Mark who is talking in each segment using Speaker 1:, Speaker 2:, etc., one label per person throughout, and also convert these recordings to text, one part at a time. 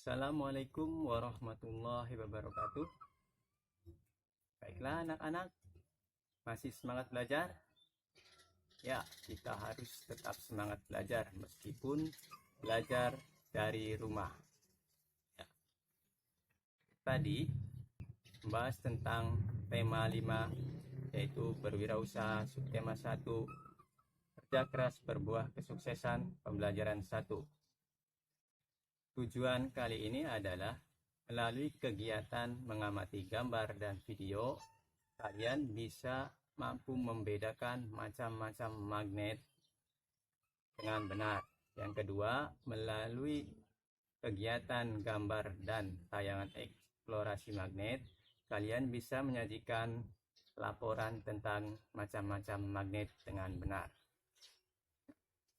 Speaker 1: Assalamualaikum warahmatullahi wabarakatuh. Baiklah anak-anak, masih semangat belajar? Ya, kita harus tetap semangat belajar meskipun belajar dari rumah. Ya. Tadi membahas tentang tema 5, yaitu berwirausaha, subtema 1, kerja keras berbuah kesuksesan, pembelajaran 1. Tujuan kali ini adalah melalui kegiatan mengamati gambar dan video, kalian bisa mampu membedakan macam-macam magnet dengan benar. Yang kedua, melalui kegiatan gambar dan tayangan eksplorasi magnet, kalian bisa menyajikan laporan tentang macam-macam magnet dengan benar.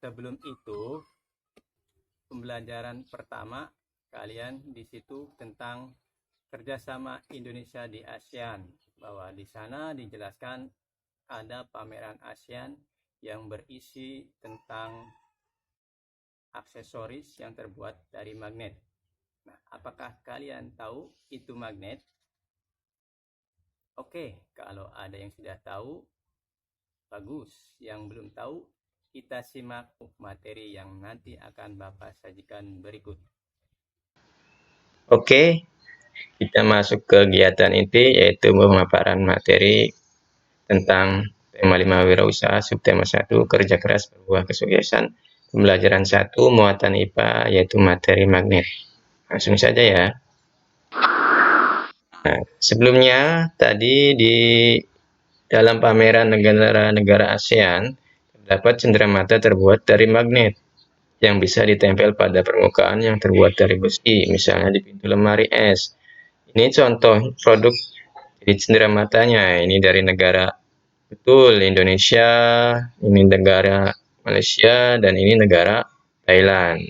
Speaker 1: Sebelum itu, pembelajaran pertama kalian di situ tentang kerjasama Indonesia di ASEAN, bahwa di sana dijelaskan ada pameran ASEAN yang berisi tentang aksesoris yang terbuat dari magnet. Nah, apakah kalian tahu itu magnet? Oke, kalau ada yang sudah tahu, bagus. Yang belum tahu, kita simak materi yang nanti akan Bapak sajikan berikut.
Speaker 2: Oke, kita masuk ke kegiatan inti, yaitu pemaparan materi tentang tema 5 wirausaha, subtema 1 kerja keras berbuah kesuksesan, pembelajaran 1 muatan IPA, yaitu materi magnet. Langsung saja ya. Nah, sebelumnya tadi di dalam pameran negara-negara ASEAN terdapat cenderamata terbuat dari magnet yang bisa ditempel pada permukaan yang terbuat dari besi, misalnya di pintu lemari es. Ini contoh produk jadi cenderamata-nya. Ini dari negara betul Indonesia, ini negara Malaysia, dan ini negara Thailand.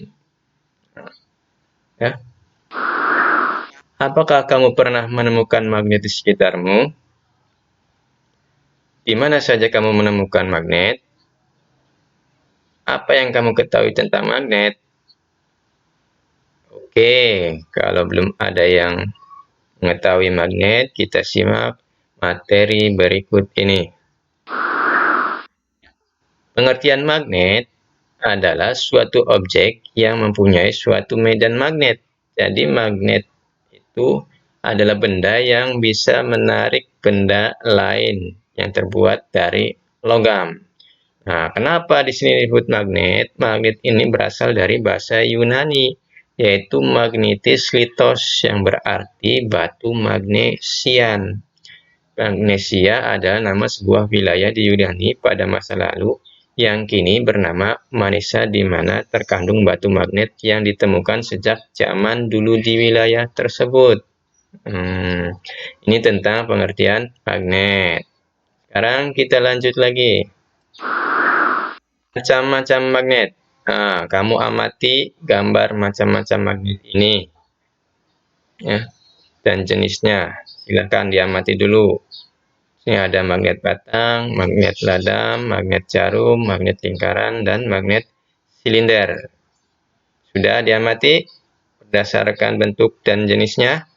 Speaker 2: Ya. Apakah kamu pernah menemukan magnet di sekitarmu? Di mana saja kamu menemukan magnet? Apa yang kamu ketahui tentang magnet? Oke, kalau belum ada yang mengetahui magnet, kita simak materi berikut ini. Pengertian magnet adalah suatu objek yang mempunyai suatu medan magnet. Jadi magnet itu adalah benda yang bisa menarik benda lain yang terbuat dari logam. Nah, kenapa di sini disebut magnet? Magnet ini berasal dari bahasa Yunani, yaitu magnetis litos, yang berarti batu magnesian. Magnesia adalah nama sebuah wilayah di Yunani pada masa lalu, yang kini bernama Manisa, di mana terkandung batu magnet yang ditemukan sejak zaman dulu di wilayah tersebut. Ini tentang pengertian magnet. Sekarang kita lanjut lagi. Macam-macam magnet. Nah, kamu amati gambar macam-macam magnet ini, ya, dan jenisnya. Silakan diamati dulu. Ini ada magnet batang, magnet ladam, magnet jarum, magnet lingkaran, dan magnet silinder. Sudah diamati berdasarkan bentuk dan jenisnya?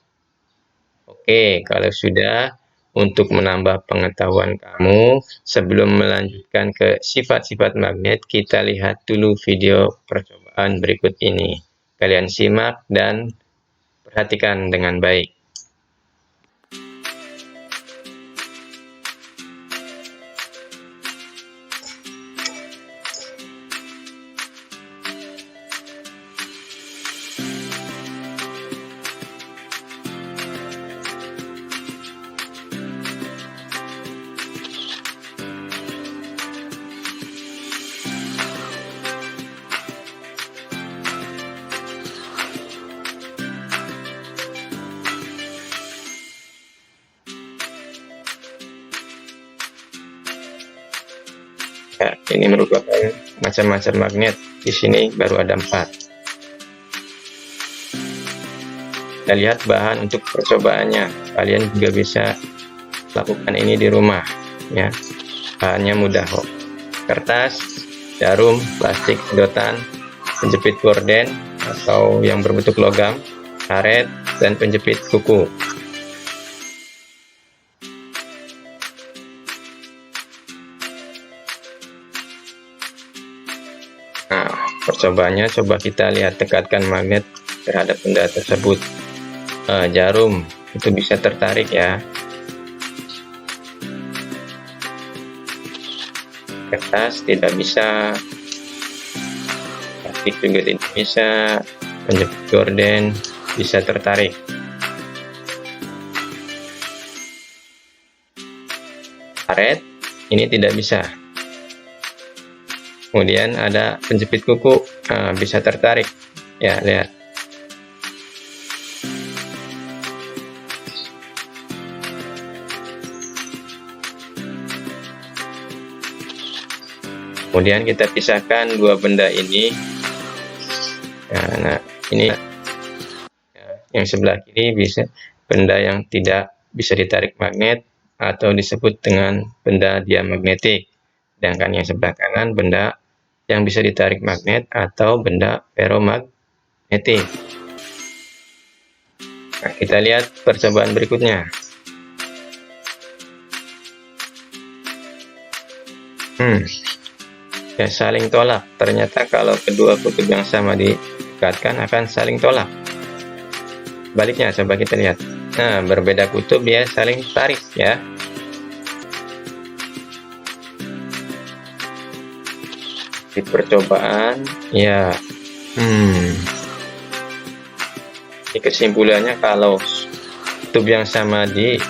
Speaker 2: Oke, kalau sudah, untuk menambah pengetahuan kamu, sebelum melanjutkan ke sifat-sifat magnet, kita lihat dulu video percobaan berikut ini. Kalian simak dan perhatikan dengan baik. Ya, ini merupakan macam-macam magnet. Di sini baru ada 4. Kita lihat bahan untuk percobaannya. Kalian juga bisa lakukan ini di rumah. Ya, bahannya mudah kok. Kertas, jarum, plastik sedotan, penjepit gorden atau yang berbentuk logam, karet, dan penjepit kuku. Nah, percobaannya coba kita lihat, dekatkan magnet terhadap benda tersebut. Jarum itu bisa tertarik ya. Kertas tidak bisa, plastik juga tidak bisa, penjepit gorden bisa tertarik. Karet ini tidak bisa. Kemudian ada penjepit kuku, bisa tertarik ya, lihat. Kemudian kita pisahkan dua benda ini. Nah, ini yang sebelah kiri bisa benda yang tidak bisa ditarik magnet atau disebut dengan benda diamagnetik. Sedangkan yang sebelah kanan benda yang bisa ditarik magnet atau benda ferromagnetik. Nah, kita lihat percobaan berikutnya. Ya, saling tolak. Ternyata kalau kedua kutub yang sama didekatkan akan saling tolak. Baliknya coba kita lihat. Nah, berbeda kutub dia saling tarik ya. Di percobaan ya, ini kesimpulannya kalau kutub yang sama didekatkan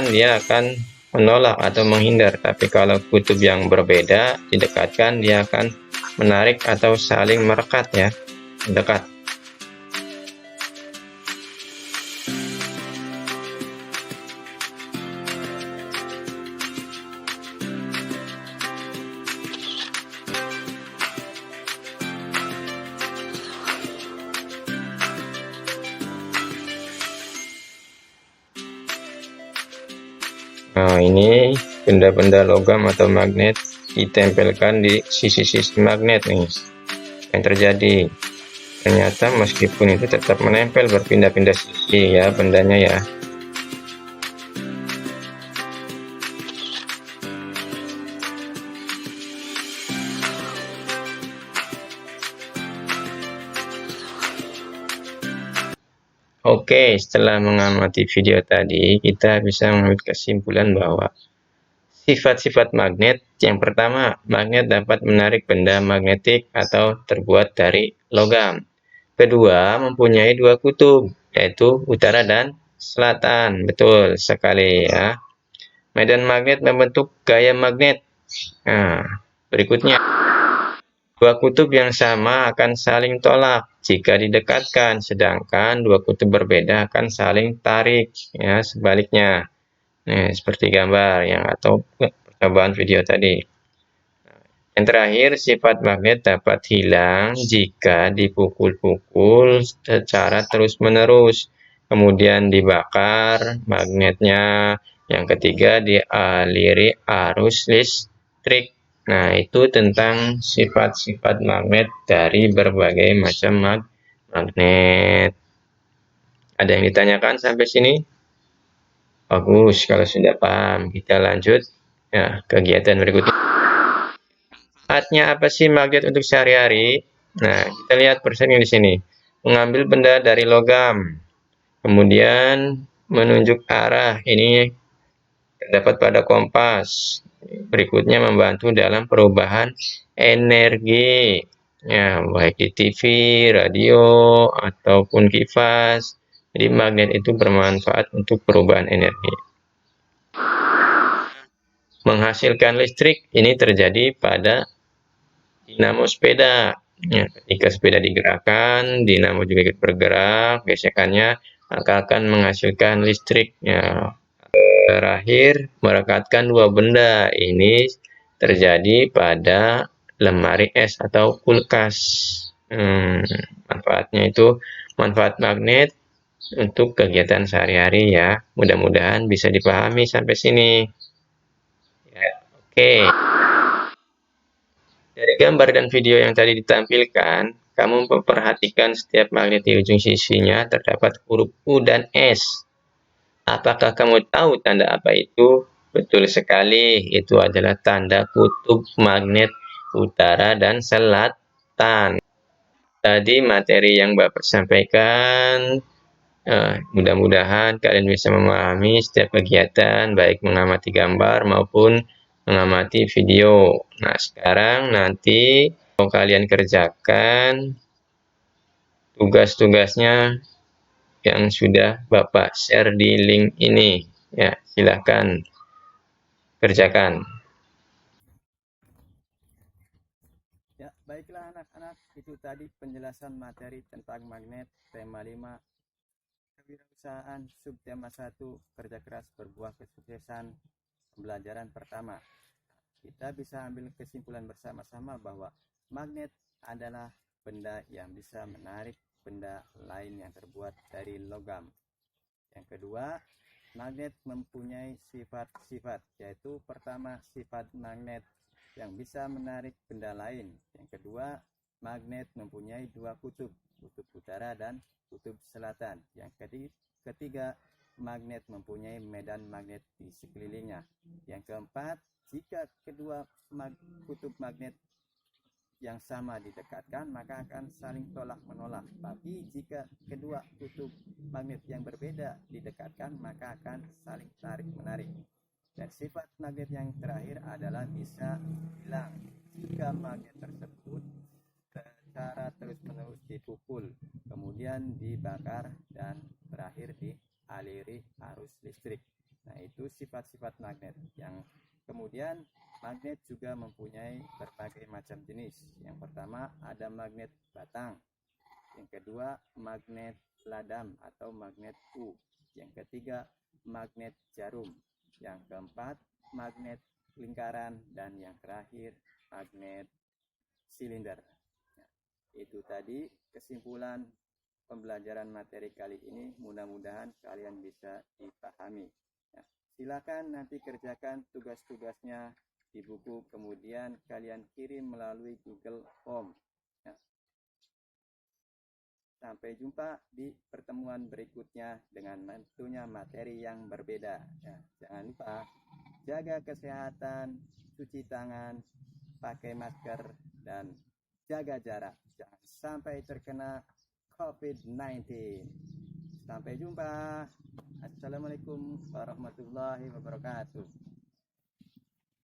Speaker 2: dia akan menolak atau menghindar, tapi kalau kutub yang berbeda didekatkan dia akan menarik atau saling merekat ya, mendekat. Nah, ini benda-benda logam atau magnet ditempelkan di sisi-sisi magnet nih. Yang terjadi, ternyata meskipun itu tetap menempel, berpindah-pindah sisi ya bendanya ya. Oke, setelah mengamati video tadi, kita bisa mengambil kesimpulan bahwa sifat-sifat magnet, yang pertama, magnet dapat menarik benda magnetik atau terbuat dari logam. Kedua, mempunyai dua kutub, yaitu utara dan selatan. Betul sekali ya. Medan magnet membentuk gaya magnet. Nah, berikutnya, dua kutub yang sama akan saling tolak jika didekatkan, sedangkan dua kutub berbeda akan saling tarik ya, sebaliknya. Nah, seperti gambar yang atau percobaan video tadi. Yang terakhir, sifat magnet dapat hilang jika dipukul-pukul secara terus-menerus, kemudian dibakar magnetnya. Yang ketiga, dialiri arus listrik. Nah, itu tentang sifat-sifat magnet dari berbagai macam magnet. Ada yang ditanyakan sampai sini? Bagus, kalau sudah paham, kita lanjut ya, kegiatan berikutnya. Manfaatnya apa sih magnet untuk sehari-hari? Nah, kita lihat persennya di sini. Mengambil benda dari logam, kemudian menunjuk arah. Ini terdapat pada kompas. Berikutnya membantu dalam perubahan energi, ya, baik di TV, radio, ataupun kipas. Jadi magnet itu bermanfaat untuk perubahan energi. Menghasilkan listrik ini terjadi pada dinamo sepeda. Ya, ketika sepeda digerakkan, dinamo juga ikut bergerak, gesekannya maka akan menghasilkan listrik. Ya. Terakhir, merekatkan dua benda ini terjadi pada lemari es atau kulkas. Manfaatnya itu manfaat magnet untuk kegiatan sehari-hari ya. Mudah-mudahan bisa dipahami sampai sini. Ya, oke. Dari gambar dan video yang tadi ditampilkan, kamu memperhatikan setiap magnet di ujung sisinya terdapat huruf U dan S. Apakah kamu tahu tanda apa itu? Betul sekali, itu adalah tanda kutub magnet utara dan selatan. Tadi materi yang Bapak sampaikan, mudah-mudahan kalian bisa memahami setiap kegiatan, baik mengamati gambar maupun mengamati video. Nah, sekarang nanti mau kalian kerjakan tugas-tugasnya yang sudah Bapak share di link ini. Ya, silahkan kerjakan.
Speaker 1: Ya, baiklah anak-anak, itu tadi penjelasan materi tentang magnet tema 5 kewirausahaan subtema 1 kerja keras berbuah kesuksesan pembelajaran pertama. Kita bisa ambil kesimpulan bersama-sama bahwa magnet adalah benda yang bisa menarik benda lain yang terbuat dari logam. Yang kedua, magnet mempunyai sifat-sifat, yaitu pertama sifat magnet yang bisa menarik benda lain. Yang kedua, magnet mempunyai dua kutub, kutub utara dan kutub selatan. Yang ketiga, magnet mempunyai medan magnet di sekelilingnya. Yang keempat, jika kedua kutub magnet yang sama didekatkan, maka akan saling tolak-menolak. Tapi jika kedua kutub magnet yang berbeda didekatkan, maka akan saling tarik-menarik. Dan sifat magnet yang terakhir adalah bisa hilang jika magnet tersebut secara terus-menerus dipukul, kemudian dibakar, dan terakhir dialiri arus listrik. Nah, itu sifat-sifat magnet. Yang kemudian magnet juga mempunyai berbagai macam jenis. Yang pertama ada magnet batang. Yang kedua magnet ladam atau magnet U. Yang ketiga magnet jarum. Yang keempat magnet lingkaran, dan yang terakhir magnet silinder. Nah, itu tadi kesimpulan pembelajaran materi kali ini. Mudah-mudahan kalian bisa dipahami. Nah, silakan nanti kerjakan tugas-tugasnya di buku, kemudian kalian kirim melalui Google Form. Nah, sampai jumpa di pertemuan berikutnya dengan tentunya materi yang berbeda. Ya, jangan lupa jaga kesehatan, cuci tangan, pakai masker, dan jaga jarak. Jangan sampai terkena COVID-19. Sampai jumpa. Assalamualaikum warahmatullahi wabarakatuh.